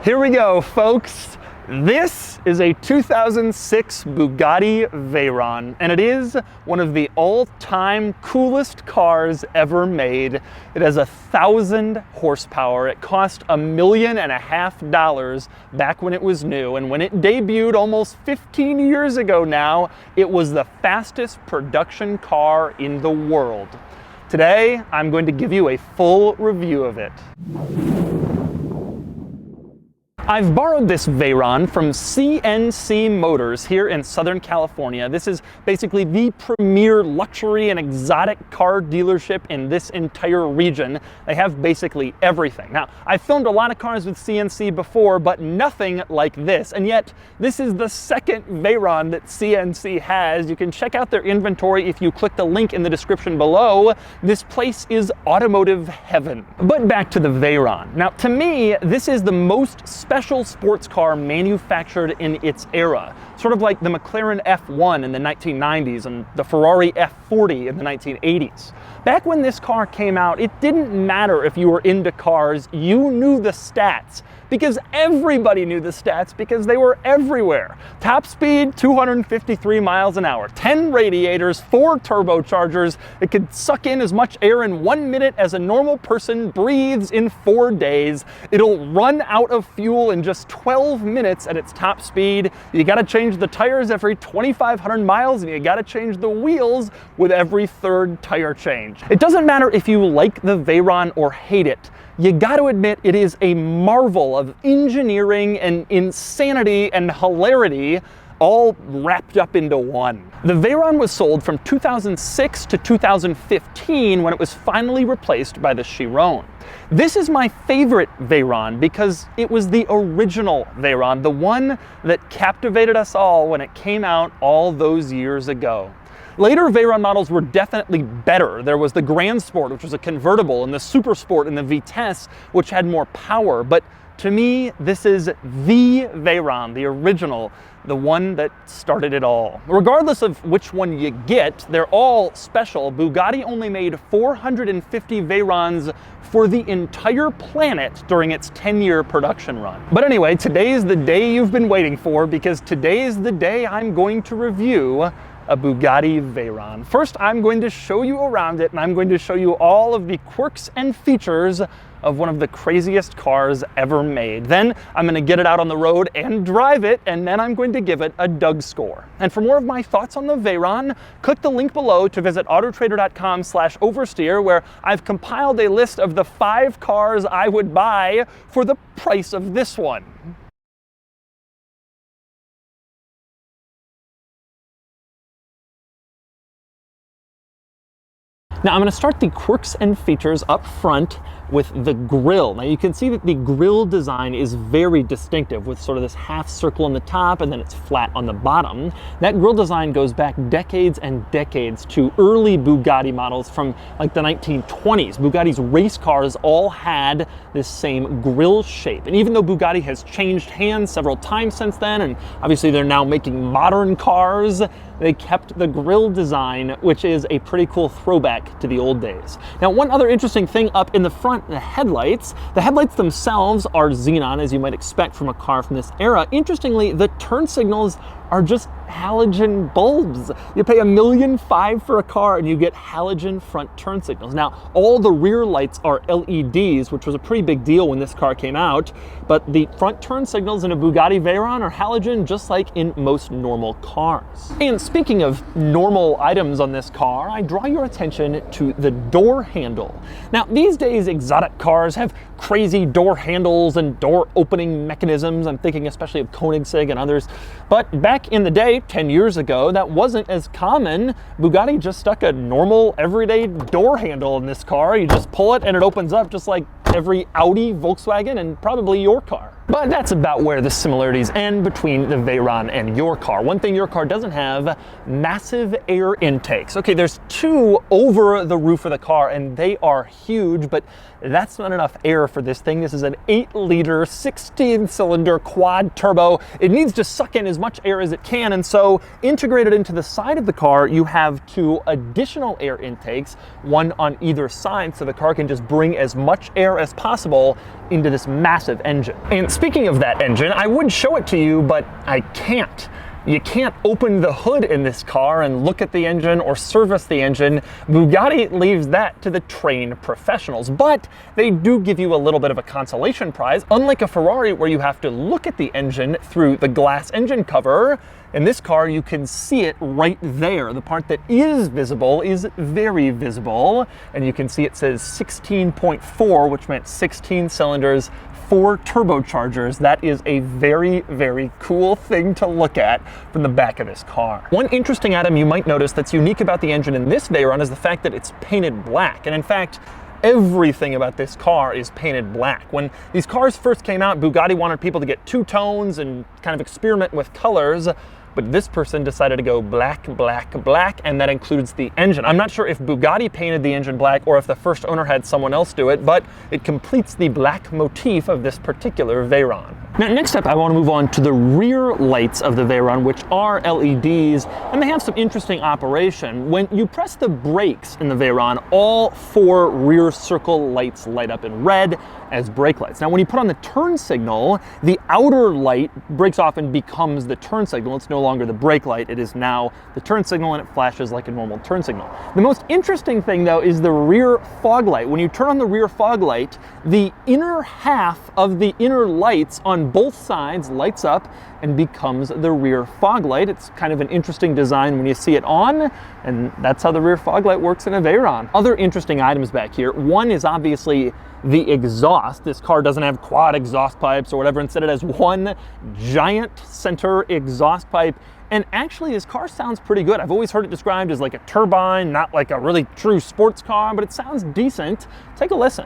Here we go, folks. This is a 2006 Bugatti Veyron, and it is one of the all-time coolest cars ever made. It has 1,000 horsepower. It cost $1.5 million back when it was new, and when it debuted almost 15 years ago now, it was the fastest production car in the world. Today, I'm going to give you a full review of it. I've borrowed this Veyron from CNC Motors here in Southern California. This is basically the premier luxury and exotic car dealership in this entire region. They have basically everything. Now, I've filmed a lot of cars with CNC before, but nothing like this. And yet, this is the second Veyron that CNC has. You can check out their inventory if you click the link in the description below. This place is automotive heaven. But back to the Veyron. Now, to me, this is the most special sports car manufactured in its era. Sort of like the McLaren F1 in the 1990s and the Ferrari F40 in the 1980s. Back when this car came out, it didn't matter if you were into cars, you knew the stats. Because everybody knew the stats because they were everywhere. Top speed, 253 miles an hour, 10 radiators, 4 turbochargers. It could suck in as much air in 1 minute as a normal person breathes in 4 days. It'll run out of fuel in just 12 minutes at its top speed. You gotta change the tires every 2,500 miles, and you gotta change the wheels with every 3rd tire change. It doesn't matter if you like the Veyron or hate it. You got to admit it is a marvel of engineering and insanity and hilarity all wrapped up into one. The Veyron was sold from 2006 to 2015 when it was finally replaced by the Chiron. This is my favorite Veyron because it was the original Veyron, the one that captivated us all when it came out all those years ago. Later Veyron models were definitely better. There was the Grand Sport, which was a convertible, and the Super Sport and the Vitesse, which had more power. But to me, this is the Veyron, the original, the one that started it all. Regardless of which one you get, they're all special. Bugatti only made 450 Veyrons for the entire planet during its 10-year production run. But anyway, today's the day you've been waiting for, because today's the day I'm going to review a Bugatti Veyron. First, I'm going to show you around it, and I'm going to show you all of the quirks and features of one of the craziest cars ever made. Then I'm going to get it out on the road and drive it, and then I'm going to give it a Doug score. And for more of my thoughts on the Veyron, click the link below to visit autotrader.com/oversteer, where I've compiled a list of the 5 cars I would buy for the price of this one. Now I'm going to start the quirks and features up front with the grille. Now you can see that the grille design is very distinctive, with sort of this half circle on the top and then it's flat on the bottom. That grille design goes back decades and decades to early Bugatti models from like the 1920s. Bugatti's race cars all had this same grille shape. And even though Bugatti has changed hands several times since then, and obviously they're now making modern cars, they kept the grille design, which is a pretty cool throwback to the old days. Now, one other interesting thing up in the front, the headlights. The headlights themselves are xenon, as you might expect from a car from this era. Interestingly, the turn signals are just halogen bulbs. You pay $1.5 million for a car and you get halogen front turn signals. Now, all the rear lights are LEDs, which was a pretty big deal when this car came out, but the front turn signals in a Bugatti Veyron are halogen, just like in most normal cars. And speaking of normal items on this car, I draw your attention to the door handle. Now, these days, exotic cars have crazy door handles and door opening mechanisms. I'm thinking especially of Koenigsegg and others. But back in the day, 10 years ago, that wasn't as common. Bugatti just stuck a normal, everyday door handle in this car. You just pull it and it opens up just like every Audi, Volkswagen, and probably your car. But that's about where the similarities end between the Veyron and your car. One thing your car doesn't have, massive air intakes. Okay, there's 2 over the roof of the car, and they are huge, but that's not enough air for this thing. This is an 8-liter, 16-cylinder quad turbo. It needs to suck in as much air as it can, and so integrated into the side of the car, you have 2 additional air intakes, one on either side, so the car can just bring as much air as possible into this massive engine. And speaking of that engine, I would show it to you, but I can't. You can't open the hood in this car and look at the engine or service the engine. Bugatti leaves that to the trained professionals, but they do give you a little bit of a consolation prize, unlike a Ferrari where you have to look at the engine through the glass engine cover. In this car, you can see it right there. The part that is visible is very visible, and you can see it says 16.4, which meant 16 cylinders, 4 turbochargers. That is a very, very cool thing to look at from the back of this car. One interesting item you might notice that's unique about the engine in this Veyron is the fact that it's painted black. And in fact, everything about this car is painted black. When these cars first came out, Bugatti wanted people to get two tones and kind of experiment with colors. But this person decided to go black, black, black, and that includes the engine. I'm not sure if Bugatti painted the engine black or if the first owner had someone else do it, but it completes the black motif of this particular Veyron. Now, next up, I want to move on to the rear lights of the Veyron, which are LEDs, and they have some interesting operation. When you press the brakes in the Veyron, all 4 rear circle lights light up in red as brake lights. Now, when you put on the turn signal, the outer light breaks off and becomes the turn signal. It's no longer the brake light, it is now the turn signal, and it flashes like a normal turn signal. The most interesting thing, though, is the rear fog light. When you turn on the rear fog light, the inner half of the inner lights on both sides lights up and becomes the rear fog light. It's kind of an interesting design when you see it on, and that's how the rear fog light works in a Veyron. Other interesting items back here. One is obviously the exhaust. This car doesn't have quad exhaust pipes or whatever. Instead, it has one giant center exhaust pipe. And actually, this car sounds pretty good. I've always heard it described as like a turbine, not like a really true sports car, but it sounds decent. Take a listen.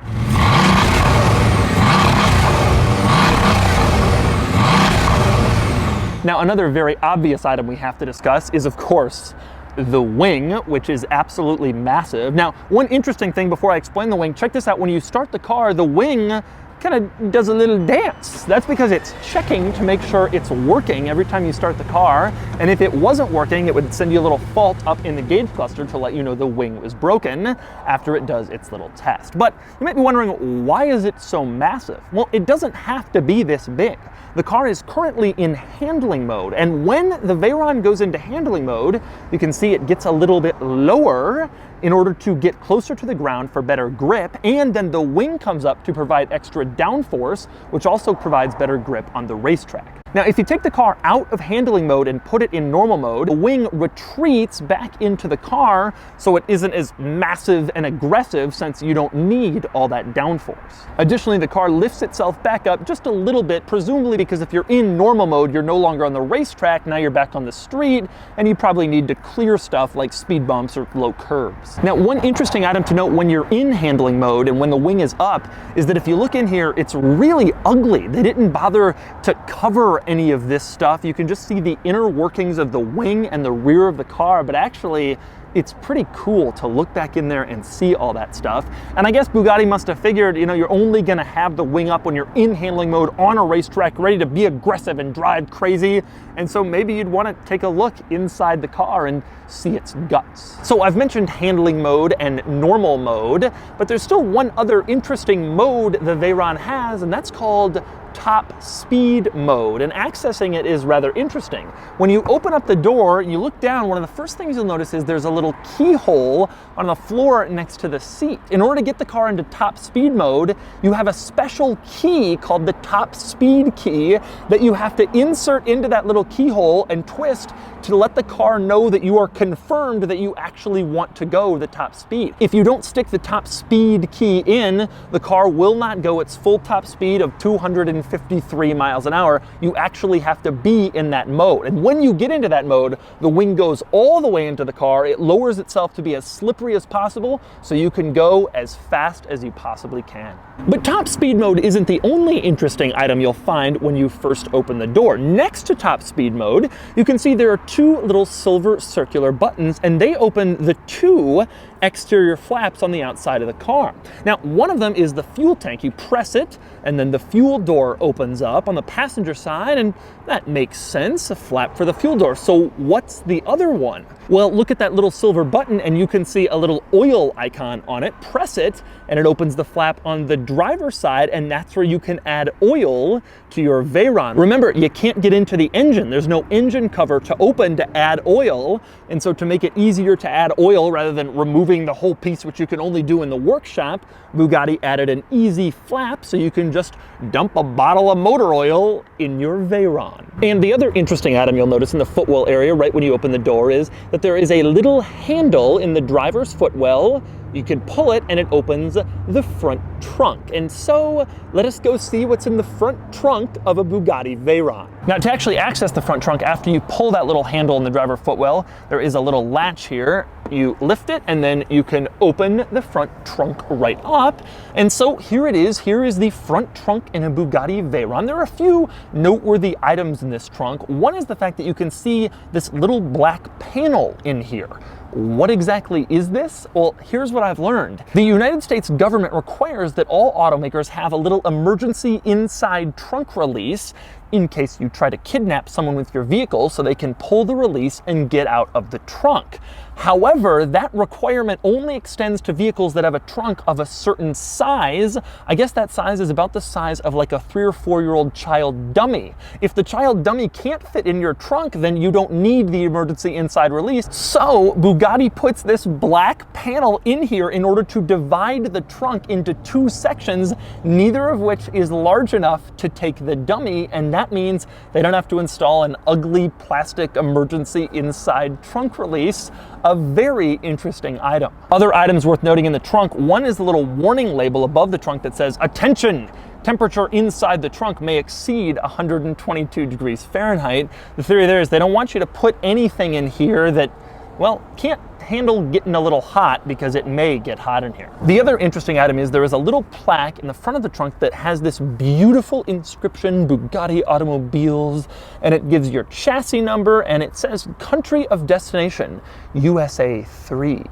Now, another very obvious item we have to discuss is, of course, the wing, which is absolutely massive. Now, one interesting thing before I explain the wing, check this out. When you start the car, the wing kind of does a little dance. That's because it's checking to make sure it's working every time you start the car. And if it wasn't working, it would send you a little fault up in the gauge cluster to let you know the wing was broken after it does its little test. But you might be wondering, why is it so massive? Well, it doesn't have to be this big. The car is currently in handling mode, and when the Veyron goes into handling mode, you can see it gets a little bit lower in order to get closer to the ground for better grip, and then the wing comes up to provide extra downforce, which also provides better grip on the racetrack. Now, if you take the car out of handling mode and put it in normal mode, the wing retreats back into the car so it isn't as massive and aggressive since you don't need all that downforce. Additionally, the car lifts itself back up just a little bit, presumably because if you're in normal mode, you're no longer on the racetrack, now you're back on the street, and you probably need to clear stuff like speed bumps or low curbs. Now, one interesting item to note when you're in handling mode and when the wing is up is that if you look in here, it's really ugly. They didn't bother to cover any of this stuff. You can just see the inner workings of the wing and the rear of the car, but actually it's pretty cool to look back in there and see all that stuff. And I guess Bugatti must have figured, you know, you're only gonna have the wing up when you're in handling mode on a racetrack, ready to be aggressive and drive crazy. And so maybe you'd wanna take a look inside the car and see its guts. So I've mentioned handling mode and normal mode, but there's still one other interesting mode the Veyron has, and that's called top speed mode, and accessing it is rather interesting. When you open up the door, you look down, one of the first things you'll notice is there's a little keyhole on the floor next to the seat. In order to get the car into top speed mode, you have a special key called the top speed key that you have to insert into that little keyhole and twist to let the car know that you are confirmed that you actually want to go the top speed. If you don't stick the top speed key in, the car will not go its full top speed of 253 miles an hour. You actually have to be in that mode. And when you get into that mode, the wing goes all the way into the car. It lowers itself to be as slippery as possible so you can go as fast as you possibly can. But top speed mode isn't the only interesting item you'll find when you first open the door. Next to top speed mode, you can see there are two little silver circular buttons, and they open the two exterior flaps on the outside of the car. Now, one of them is the fuel tank. You press it, and then the fuel door opens up on the passenger side, and that makes sense, a flap for the fuel door. So what's the other one? Well, look at that little silver button, and you can see a little oil icon on it. Press it, and it opens the flap on the driver's side, and that's where you can add oil to your Veyron. Remember, you can't get into the engine. There's no engine cover to open to add oil, and so to make it easier to add oil rather than removing the whole piece, which you can only do in the workshop, Bugatti added an easy flap so you can just dump a bottle of motor oil in your Veyron. And the other interesting item you'll notice in the footwell area right when you open the door is that there is a little handle in the driver's footwell. You can pull it and it opens the front trunk. And so let us go see what's in the front trunk of a Bugatti Veyron. Now, to actually access the front trunk, after you pull that little handle in the driver footwell, there is a little latch here. You lift it and then you can open the front trunk right up. And so here it is. Here is the front trunk in a Bugatti Veyron. There are a few noteworthy items in this trunk. One is the fact that you can see this little black panel in here. What exactly is this? Well, here's what I've learned. The United States government requires that all automakers have a little emergency inside trunk release in case you try to kidnap someone with your vehicle so they can pull the release and get out of the trunk. However, that requirement only extends to vehicles that have a trunk of a certain size. I guess that size is about the size of like a 3 or 4-year-old child dummy. If the child dummy can't fit in your trunk, then you don't need the emergency inside release. So Bugatti puts this black panel in here in order to divide the trunk into two sections, neither of which is large enough to take the dummy, and that means they don't have to install an ugly plastic emergency inside trunk release. A very interesting item. Other items worth noting in the trunk, one is the little warning label above the trunk that says, "Attention! Temperature inside the trunk may exceed 122 degrees Fahrenheit." The theory there is they don't want you to put anything in here that, well, can't handle getting a little hot because it may get hot in here. The other interesting item is there is a little plaque in the front of the trunk that has this beautiful inscription, Bugatti Automobiles, and it gives your chassis number and it says country of destination, USA 3.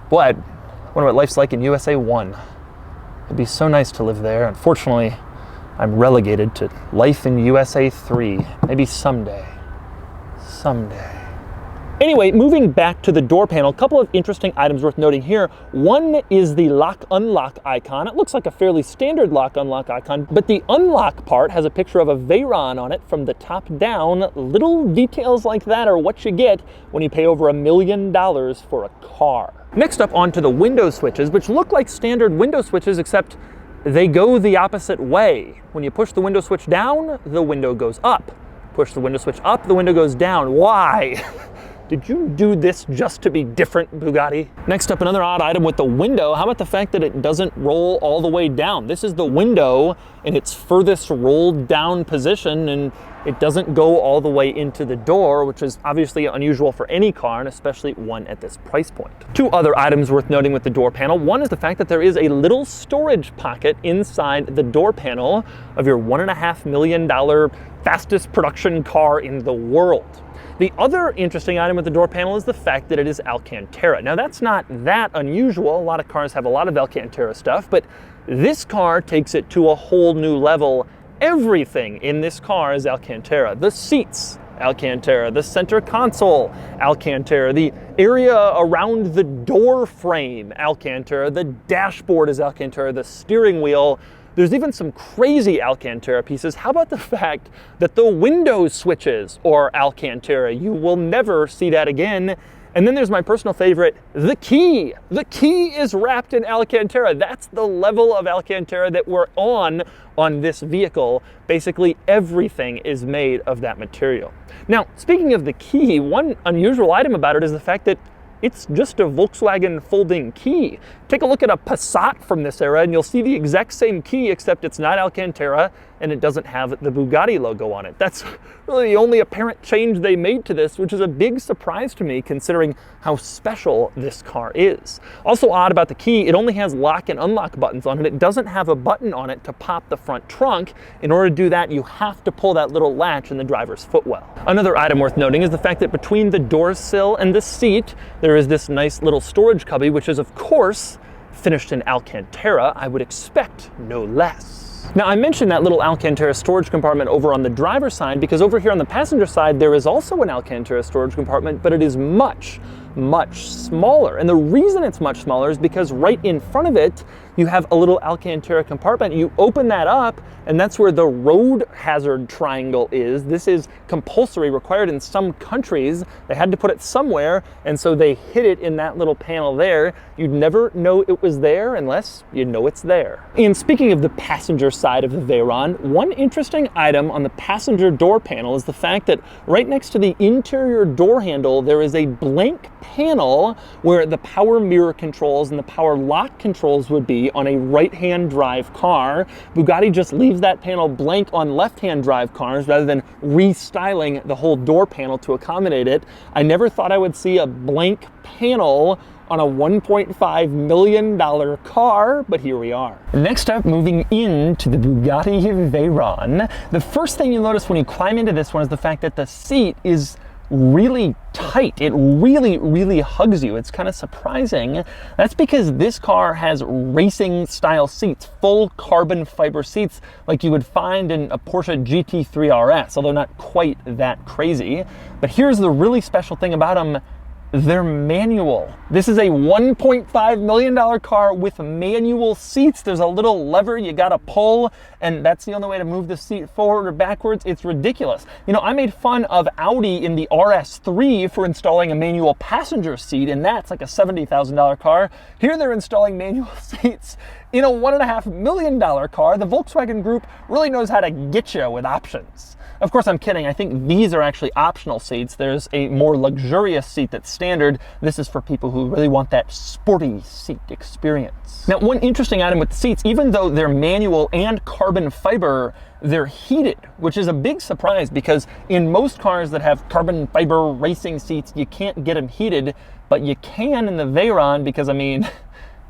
Boy, I wonder what life's like in USA 1. It'd be so nice to live there. Unfortunately, I'm relegated to life in USA 3. Maybe someday. Someday. Anyway, moving back to the door panel, a couple of interesting items worth noting here. One is the lock-unlock icon. It looks like a fairly standard lock-unlock icon, but the unlock part has a picture of a Veyron on it from the top down. Little details like that are what you get when you pay over $1 million for a car. Next up, onto the window switches, which look like standard window switches, except they go the opposite way. When you push the window switch down, the window goes up. Push the window switch up, the window goes down. Why? Did you do this just to be different, Bugatti? Next up, another odd item with the window. How about the fact that it doesn't roll all the way down? This is the window in its furthest rolled down position, and it doesn't go all the way into the door, which is obviously unusual for any car, and especially one at this price point. Two other items worth noting with the door panel. One is the fact that there is a little storage pocket inside the door panel of your $1.5 million fastest production car in the world. The other interesting item with the door panel is the fact that it is Alcantara. Now, that's not that unusual. A lot of cars have a lot of Alcantara stuff, but this car takes it to a whole new level. Everything in this car is Alcantara. The seats, Alcantara. The center console, Alcantara. The area around the door frame, Alcantara. The dashboard is Alcantara. The steering wheel. There's even some crazy Alcantara pieces. How about the fact that the window switches are Alcantara? You will never see that again. And then there's my personal favorite, the key. The key is wrapped in Alcantara. That's the level of Alcantara that we're on this vehicle. Basically, everything is made of that material. Now, speaking of the key, one unusual item about it is the fact that it's just a Volkswagen folding key. Take a look at a Passat from this era and you'll see the exact same key, except it's not Alcantara, and it doesn't have the Bugatti logo on it. That's really the only apparent change they made to this, which is a big surprise to me considering how special this car is. Also odd about the key, it only has lock and unlock buttons on it. It doesn't have a button on it to pop the front trunk. In order to do that, you have to pull that little latch in the driver's footwell. Another item worth noting is the fact that between the door sill and the seat, there is this nice little storage cubby, which is of course finished in alcantara. I would expect no less. Now, I mentioned that little alcantara storage compartment over on the driver's side because over here on the passenger side, there is also an alcantara storage compartment, but it is much smaller. And the reason it's much smaller is because right in front of it, you have a little alcantara compartment. You open that up, and that's where the road hazard triangle is. This is compulsory, required in some countries. They had to put it somewhere, and so they hid it in that little panel there. You'd never know it was there unless you know it's there. And speaking of the passenger side of the Veyron, one interesting item on the passenger door panel is the fact that right next to the interior door handle, there is a blank panel where the power mirror controls and the power lock controls would be on a right-hand drive car. Bugatti just leaves that panel blank on left-hand drive cars rather than restyling the whole door panel to accommodate it. I never thought I would see a blank panel on a $1.5 million car, but here we are. Next up, moving into the Bugatti Veyron, the first thing you'll notice when you climb into this one is the fact that the seat is really tight. It really hugs you. It's kind of surprising. That's because this car has racing style seats, full carbon fiber seats like you would find in a Porsche GT3 RS, although not quite that crazy. But here's the really special thing about them. They're manual. This is a $1.5 million car with manual seats. There's a little lever you gotta pull, and that's the only way to move the seat forward or backwards. It's ridiculous. You know, I made fun of Audi in the RS3 for installing a manual passenger seat, and that's like a $70,000 car. Here they're installing manual seats in a $1.5 million car. The Volkswagen Group really knows how to get you with options. Of course, I'm kidding. I think these are actually optional seats. There's a more luxurious seat that's standard. This is for people who really want that sporty seat experience. Now, one interesting item with the seats, even though they're manual and carbon fiber, they're heated, which is a big surprise because in most cars that have carbon fiber racing seats, you can't get them heated, but you can in the Veyron because, I mean,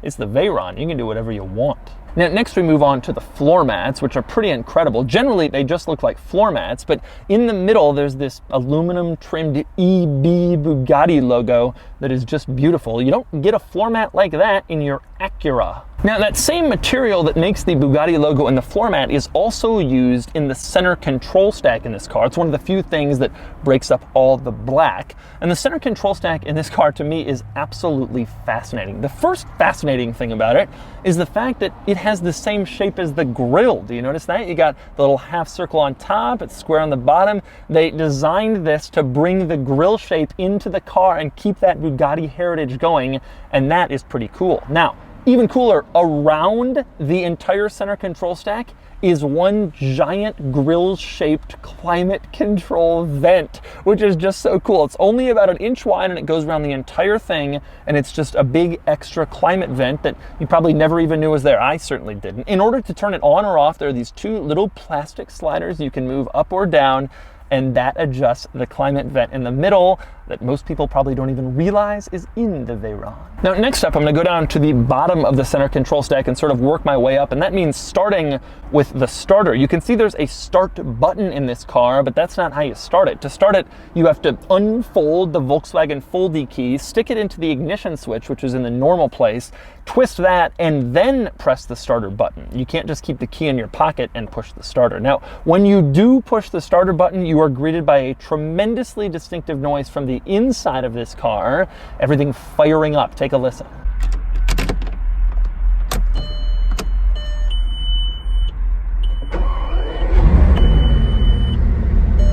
it's the Veyron. You can do whatever you want. Now, next we move on to the floor mats, which are pretty incredible. Generally, they just look like floor mats, but in the middle, there's this aluminum trimmed EB Bugatti logo that is just beautiful. You don't get a floor mat like that in your Acura. Now, that same material that makes the Bugatti logo in the floor mat is also used in the center control stack in this car. It's one of the few things that breaks up all the black. And the center control stack in this car, to me, is absolutely fascinating. The first fascinating thing about it is the fact that it has the same shape as the grille. Do you notice that? You got the little half circle on top, it's square on the bottom. They designed this to bring the grille shape into the car and keep that Bugatti heritage going, and that is pretty cool. Now, even cooler, around the entire center control stack is one giant grille-shaped climate control vent, which is just so cool. It's only about 1 inch wide and it goes around the entire thing, and it's just a big extra climate vent that you probably never even knew was there. I certainly didn't. In order to turn it on or off, there are these two little plastic sliders you can move up or down, and that adjusts the climate vent in the middle that most people probably don't even realize is in the Veyron. Now, next up, I'm gonna go down to the bottom of the center control stack and sort of work my way up, and that means starting with the starter. You can see there's a start button in this car, but that's not how you start it. To start it, you have to unfold the Volkswagen Foldy key, stick it into the ignition switch, which is in the normal place, twist that, and then press the starter button. You can't just keep the key in your pocket and push the starter. Now, when you do push the starter button, you are greeted by a tremendously distinctive noise from the inside of this car, everything firing up. Take a listen.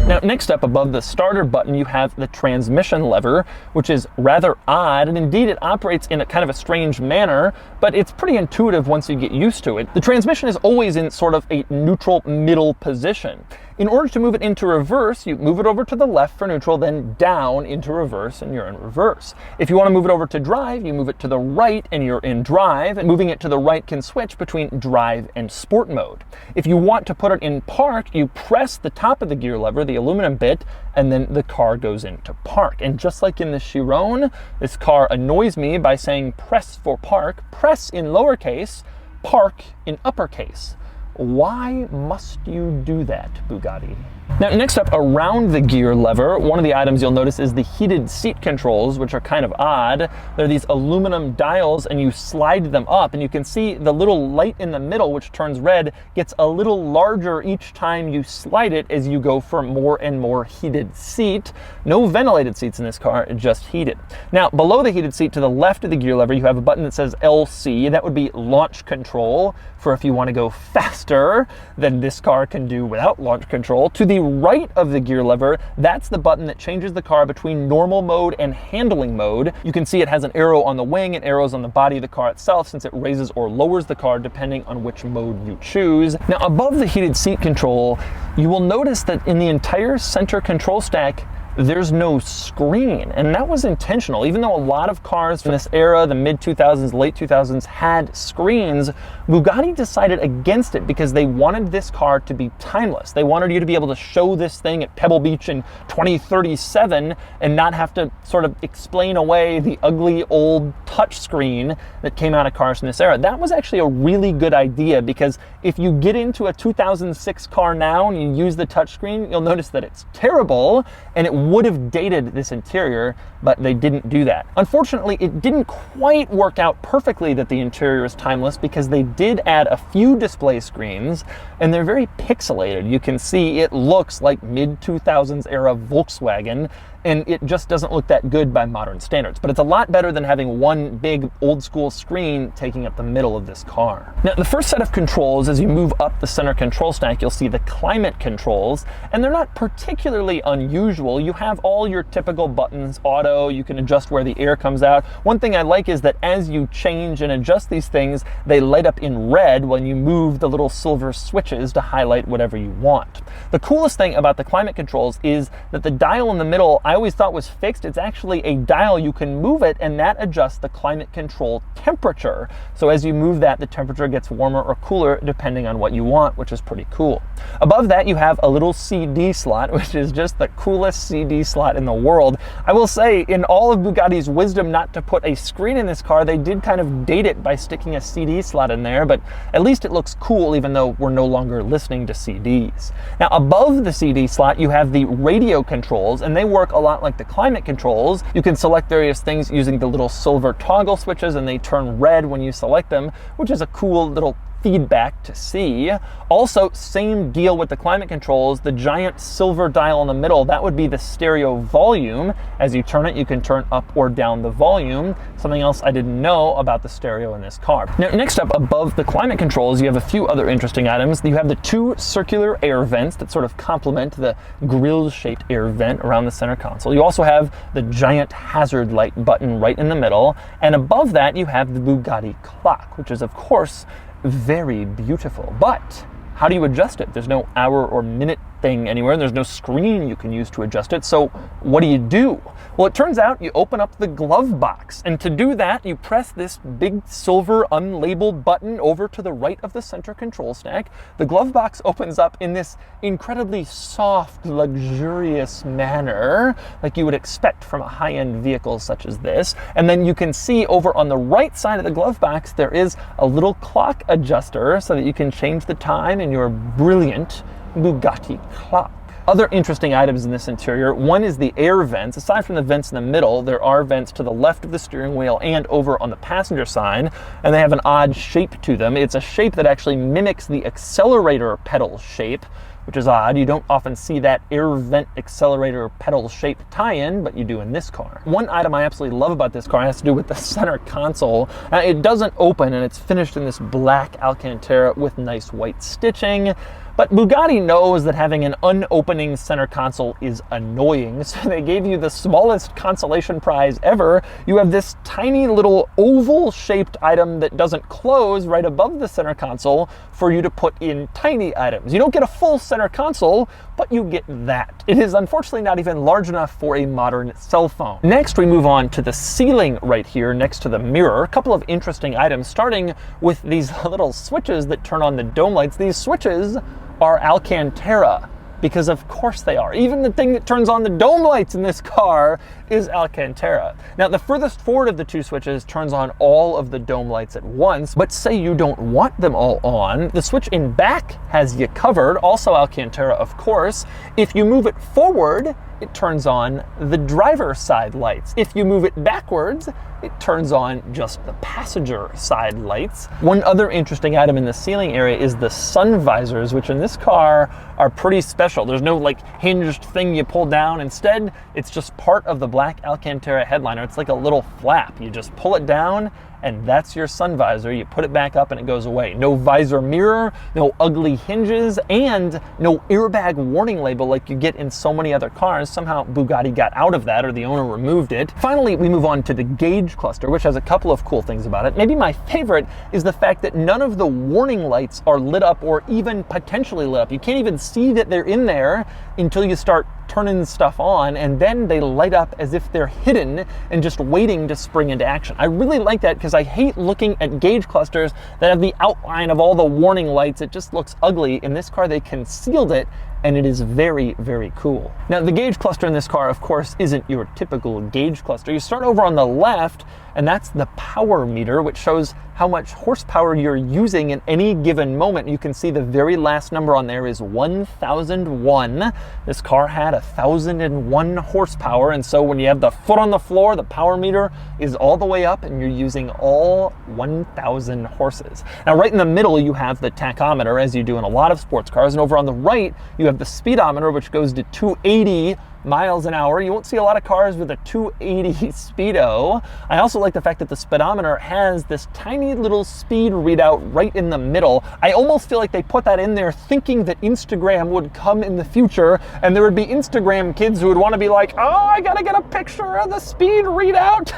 Now, next up above the starter button, you have the transmission lever, which is rather odd, and indeed it operates in a kind of a strange manner, but it's pretty intuitive once you get used to it. The transmission is always in sort of a neutral middle position. In order to move it into reverse, you move it over to the left for neutral, then down into reverse, and you're in reverse. If you want to move it over to drive, you move it to the right and you're in drive, and moving it to the right can switch between drive and sport mode. If you want to put it in park, you press the top of the gear lever, the aluminum bit, and then the car goes into park. And just like in the Chiron, this car annoys me by saying press for park, press in lowercase, park in uppercase. Why must you do that, Bugatti? Now, next up, around the gear lever, one of the items you'll notice is the heated seat controls, which are kind of odd. They're these aluminum dials, and you slide them up, and you can see the little light in the middle, which turns red, gets a little larger each time you slide it as you go for more and more heated seat. No ventilated seats in this car, just heated. Now, below the heated seat to the left of the gear lever, you have a button that says LC. That would be launch control for if you want to go faster than this car can do without launch control. To the right of the gear lever, that's the button that changes the car between normal mode and handling mode. You can see it has an arrow on the wing and arrows on the body of the car itself, since it raises or lowers the car depending on which mode you choose. Now, above the heated seat control, you will notice that in the entire center control stack, there's no screen, and that was intentional. Even though a lot of cars from this era, the mid-2000s, late 2000s, had screens, Bugatti decided against it because they wanted this car to be timeless. They wanted you to be able to show this thing at Pebble Beach in 2037 and not have to sort of explain away the ugly old touch screen that came out of cars from this era. That was actually a really good idea, because if you get into a 2006 car now and you use the touchscreen, you'll notice that it's terrible, and it would have dated this interior, but they didn't do that. Unfortunately, it didn't quite work out perfectly that the interior is timeless, because they did add a few display screens, and they're very pixelated. You can see it looks like mid-2000s era Volkswagen, and it just doesn't look that good by modern standards. But it's a lot better than having one big old school screen taking up the middle of this car. Now, the first set of controls, as you move up the center control stack, you'll see the climate controls, and they're not particularly unusual. You have all your typical buttons, auto, you can adjust where the air comes out. One thing I like is that as you change and adjust these things, they light up in red when you move the little silver switches to highlight whatever you want. The coolest thing about the climate controls is that the dial in the middle, I always thought was fixed. It's actually a dial. You can move it, and that adjusts the climate control temperature. So as you move that, the temperature gets warmer or cooler depending on what you want, which is pretty cool. Above that, you have a little CD slot, which is just the coolest CD slot in the world. I will say, in all of Bugatti's wisdom not to put a screen in this car, they did kind of date it by sticking a CD slot in there, but at least it looks cool, even though we're no longer listening to CDs. Now, above the CD slot, you have the radio controls, and they work a lot like the climate controls. You can select various things using the little silver toggle switches, and they turn red when you select them, which is a cool little feedback to see. Also, same deal with the climate controls. The giant silver dial in the middle, that would be the stereo volume. As you turn it, you can turn up or down the volume. Something else I didn't know about the stereo in this car. Now, next up, above the climate controls, you have a few other interesting items. You have the two circular air vents that sort of complement the grille-shaped air vent around the center console. You also have the giant hazard light button right in the middle. And above that, you have the Bugatti clock, which is, of course, very beautiful. But how do you adjust it? There's no hour or minute thing anywhere, and there's no screen you can use to adjust it. So what do? Well, it turns out you open up the glove box, and to do that, you press this big silver unlabeled button over to the right of the center control stack. The glove box opens up in this incredibly soft, luxurious manner, like you would expect from a high-end vehicle such as this. And then you can see over on the right side of the glove box, there is a little clock adjuster so that you can change the time in your brilliant Bugatti clock. Other interesting items in this interior, one is the air vents. Aside from the vents in the middle, there are vents to the left of the steering wheel and over on the passenger side, and they have an odd shape to them. It's a shape that actually mimics the accelerator pedal shape, which is odd. You don't often see that air vent accelerator pedal shape tie-in, but you do in this car. One item I absolutely love about this car has to do with the center console. It doesn't open, and it's finished in this black alcantara with nice white stitching. But Bugatti knows that having an unopening center console is annoying, so they gave you the smallest consolation prize ever. You have this tiny little oval-shaped item that doesn't close right above the center console for you to put in tiny items. You don't get a full center console, but you get that. It is unfortunately not even large enough for a modern cell phone. Next, we move on to the ceiling right here next to the mirror. A couple of interesting items, starting with these little switches that turn on the dome lights. These switches are alcantara, because of course they are. Even the thing that turns on the dome lights in this car is alcantara. Now, the furthest forward of the two switches turns on all of the dome lights at once, but say you don't want them all on, the switch in back has you covered, also alcantara, of course. If you move it forward, it turns on the driver's side lights. If you move it backwards, it turns on just the passenger side lights. One other interesting item in the ceiling area is the sun visors, which in this car are pretty special. There's no like hinged thing you pull down. Instead, it's just part of the black alcantara headliner. It's like a little flap. You just pull it down and that's your sun visor. You put it back up and it goes away. No visor mirror, no ugly hinges, and no airbag warning label like you get in so many other cars. Somehow Bugatti got out of that, or the owner removed it. Finally, we move on to the gauge cluster, which has a couple of cool things about it. Maybe my favorite is the fact that none of the warning lights are lit up or even potentially lit up. You can't even see that they're in there until you start turning stuff on, and then they light up as if they're hidden and just waiting to spring into action. I really like that because I hate looking at gauge clusters that have the outline of all the warning lights. It just looks ugly. In this car, they concealed it, and it is very, very cool. Now, the gauge cluster in this car, of course, isn't your typical gauge cluster. You start over on the left, and that's the power meter, which shows how much horsepower you're using in any given moment. You can see the very last number on there is 1001. This car had 1001 horsepower, and so when you have the foot on the floor, the power meter is all the way up, and you're using all 1000 horses. Now, right in the middle, you have the tachometer, as you do in a lot of sports cars, and over on the right, you have the speedometer, which goes to 280 miles an hour. You won't see a lot of cars with a 280 speedo. I also like the fact that the speedometer has this tiny little speed readout right in the middle. I almost feel like they put that in there thinking that Instagram would come in the future, and there would be Instagram kids who would want to be like, oh, I gotta get a picture of the speed readout.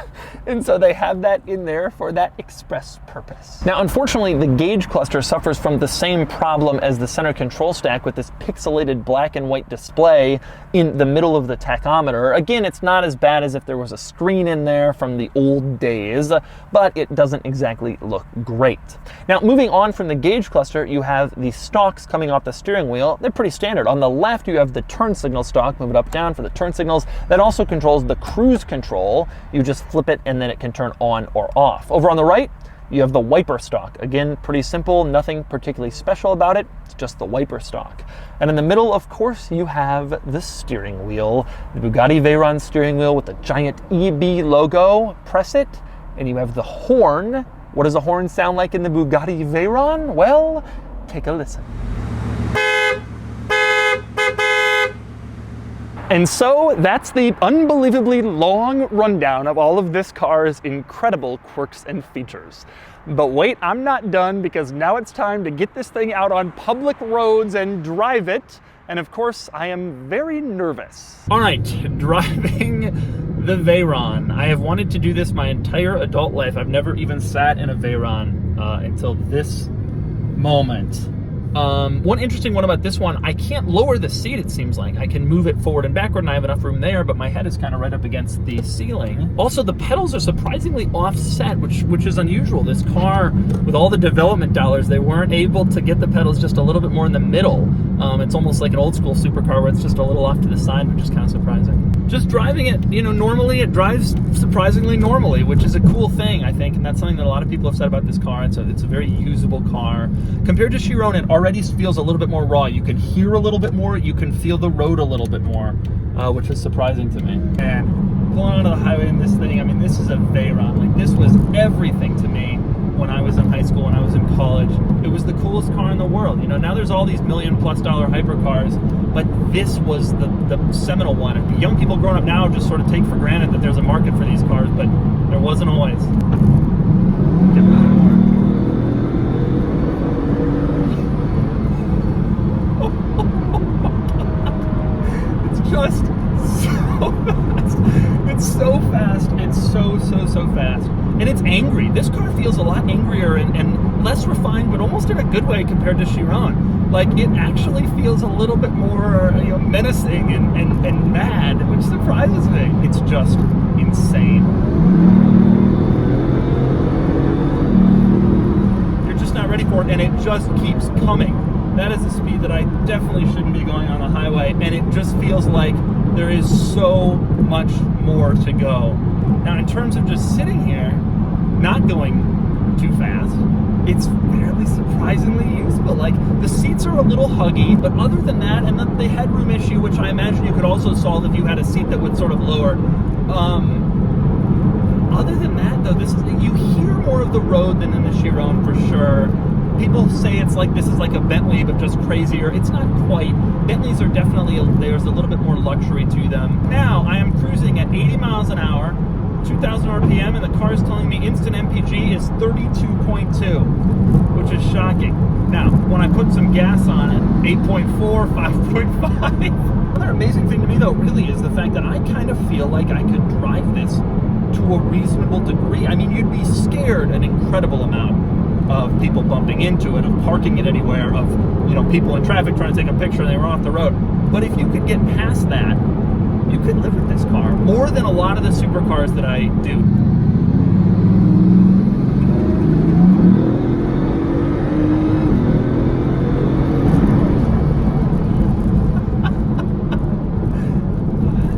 And so they have that in there for that express purpose. Now, unfortunately, the gauge cluster suffers from the same problem as the center control stack with this pixelated black and white display in the middle of the tachometer. Again, it's not as bad as if there was a screen in there from the old days, but it doesn't exactly look great. Now, moving on from the gauge cluster, you have the stalks coming off the steering wheel. They're pretty standard. On the left, you have the turn signal stalk. Move it up, down for the turn signals. That also controls the cruise control. You just flip it and then it can turn on or off. Over on the right, you have the wiper stalk. Again, pretty simple, nothing particularly special about it. It's just the wiper stalk. And in the middle, of course, you have the steering wheel, the Bugatti Veyron steering wheel with the giant EB logo. Press it, and you have the horn. What does a horn sound like in the Bugatti Veyron? Well, take a listen. And so that's the unbelievably long rundown of all of this car's incredible quirks and features. But wait, I'm not done, because now it's time to get this thing out on public roads and drive it. And of course, I am very nervous. All right, driving the Veyron. I have wanted to do this my entire adult life. I've never even sat in a Veyron until this moment. One interesting one about this one, I can't lower the seat, it seems like. I can move it forward and backward, and I have enough room there, but my head is kind of right up against the ceiling. Also, the pedals are surprisingly offset, which is unusual. This car, with all the development dollars, they weren't able to get the pedals just a little bit more in the middle. It's almost like an old school supercar where it's just a little off to the side, which is kind of surprising. Just driving it, normally it drives surprisingly normally, which is a cool thing, I think, and that's something that a lot of people have said about this car. It's a very usable car. Compared to Chiron, it already feels a little bit more raw. You can hear a little bit more, you can feel the road a little bit more, which is surprising to me. And pulling onto the highway in this thing, I mean, this is a Veyron. Like, this was everything to me when I was in high school, when I was in college. It was the coolest car in the world. Now there's all these $1 million+ hypercars, but this was the seminal one. And young people growing up now just sort of take for granted that there's a market for these cars, but there wasn't always. just so fast. It's so fast. It's so fast. And it's angry. This car feels a lot angrier and less refined, but almost in a good way compared to Chiron. Like, it actually feels a little bit more, you know, menacing and mad, which surprises me. It's just insane. You're just not ready for it, and it just keeps coming. That is a speed that I definitely shouldn't be going on the highway, and it just feels like there is so much more to go. Now, in terms of just sitting here, not going too fast, it's fairly surprisingly usable. Like, the seats are a little huggy, but other than that, and the headroom issue, which I imagine you could also solve if you had a seat that would sort of lower. Other than that, though, you hear more of the road than in the Chiron for sure. People say it's like this is like a Bentley, but just crazier. It's not quite. Bentleys are definitely, there's a little bit more luxury to them. Now, I am cruising at 80 miles an hour, 2,000 RPM, and the car is telling me instant MPG is 32.2, which is shocking. Now, when I put some gas on it, 8.4, 5.5. Another amazing thing to me, though, really is the fact that I kind of feel like I could drive this to a reasonable degree. I mean, you'd be scared an incredible amount of people bumping into it, of parking it anywhere, of, you know, people in traffic trying to take a picture and they run off the road. But if you could get past that, you could live with this car more than a lot of the supercars that I do.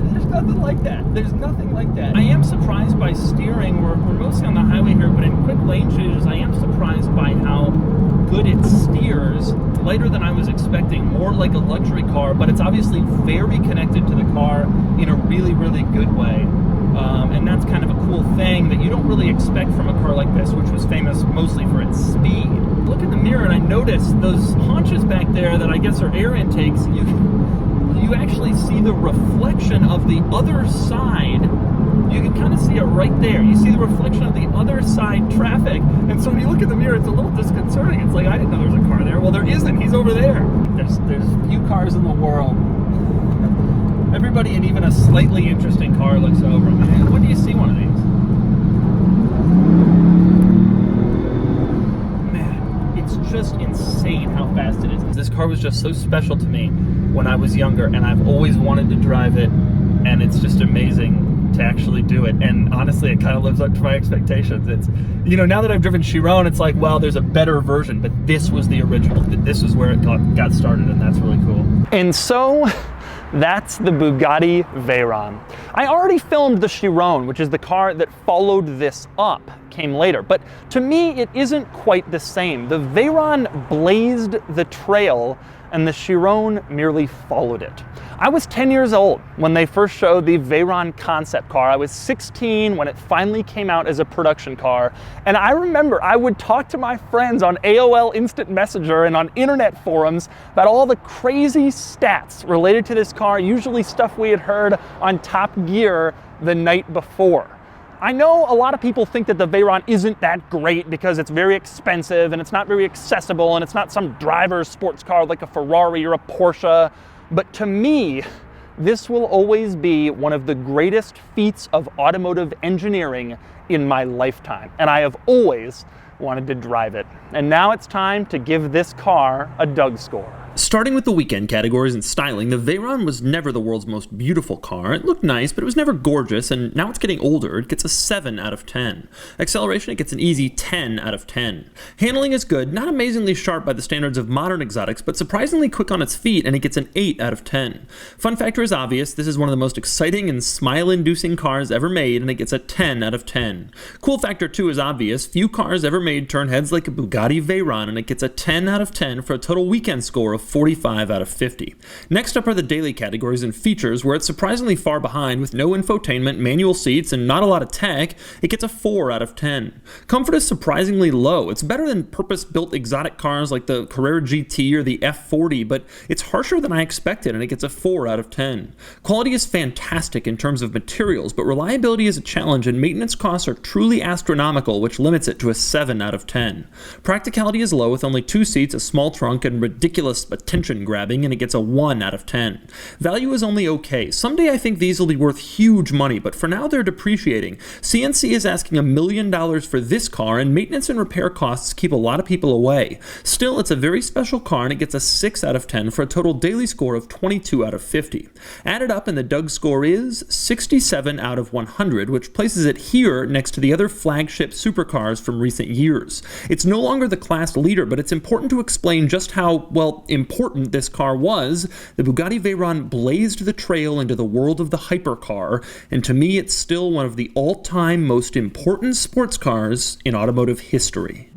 There's nothing like that. There's nothing like that. I am surprised by steering. We're mostly on the highway here, but in quick lane changes, I am surprised by how good it steers. Lighter than I was expecting, more like a luxury car, but it's obviously very connected to the car in a really, really good way. And that's kind of a cool thing that you don't really expect from a car like this, which was famous mostly for its speed. Look in the mirror and I noticed those haunches back there that I guess are air intakes. You actually see the reflection of the other side. You can kind of see it right there. You see the reflection of the other side traffic. And so when you look in the mirror, it's a little disconcerting. It's like, I didn't know there was a car there. Well, there isn't. He's over there. There's few cars in the world. Everybody in even a slightly interesting car looks over. Man, when do you see one of these? Man, it's just insane how fast it is. This car was just so special to me when I was younger, and I've always wanted to drive it, and it's just amazing to actually do it. And honestly, it kind of lives up to my expectations. It's, you know, now that I've driven Chiron, it's like, well, there's a better version, but this was the original. This is where it got started, and that's really cool. And so that's the Bugatti Veyron. I already filmed the Chiron, which is the car that followed this up, came later, but to me it isn't quite the same. The Veyron blazed the trail and the Chiron merely followed it. I was 10 years old when they first showed the Veyron concept car. I was 16 when it finally came out as a production car. And I remember I would talk to my friends on AOL Instant Messenger and on internet forums about all the crazy stats related to this car, usually stuff we had heard on Top Gear the night before. I know a lot of people think that the Veyron isn't that great because it's very expensive and it's not very accessible and it's not some driver's sports car like a Ferrari or a Porsche. But to me, this will always be one of the greatest feats of automotive engineering in my lifetime. And I have always wanted to drive it. And now it's time to give this car a Doug score. Starting with the weekend categories and styling, the Veyron was never the world's most beautiful car. It looked nice, but it was never gorgeous, and now it's getting older. It gets a 7 out of 10. Acceleration, it gets an easy 10 out of 10. Handling is good, not amazingly sharp by the standards of modern exotics, but surprisingly quick on its feet, and it gets an 8 out of 10. Fun factor is obvious. This is one of the most exciting and smile-inducing cars ever made, and it gets a 10 out of 10. Cool factor too is obvious. Few cars ever made turn heads like a Bugatti Veyron, and it gets a 10 out of 10 for a total weekend score of 45 out of 50. Next up are the daily categories and features, where it's surprisingly far behind with no infotainment, manual seats, and not a lot of tech. It gets a 4 out of 10. Comfort is surprisingly low. It's better than purpose-built exotic cars like the Carrera GT or the F40, but it's harsher than I expected, and it gets a 4 out of 10. Quality is fantastic in terms of materials, but reliability is a challenge, and maintenance costs are truly astronomical, which limits it to a 7 out of 10. Practicality is low with only 2 seats, a small trunk, and ridiculous attention-grabbing, and it gets a 1 out of 10. Value is only okay. Someday I think these will be worth huge money, but for now they're depreciating. CNC is asking $1 million for this car, and maintenance and repair costs keep a lot of people away. Still, it's a very special car, and it gets a 6 out of 10 for a total daily score of 22 out of 50. Added up, and the Doug score is 67 out of 100, which places it here next to the other flagship supercars from recent years. It's no longer the class leader, but it's important to explain just how, well, important this car was. The Bugatti Veyron blazed the trail into the world of the hypercar, and to me it's still one of the all-time most important sports cars in automotive history.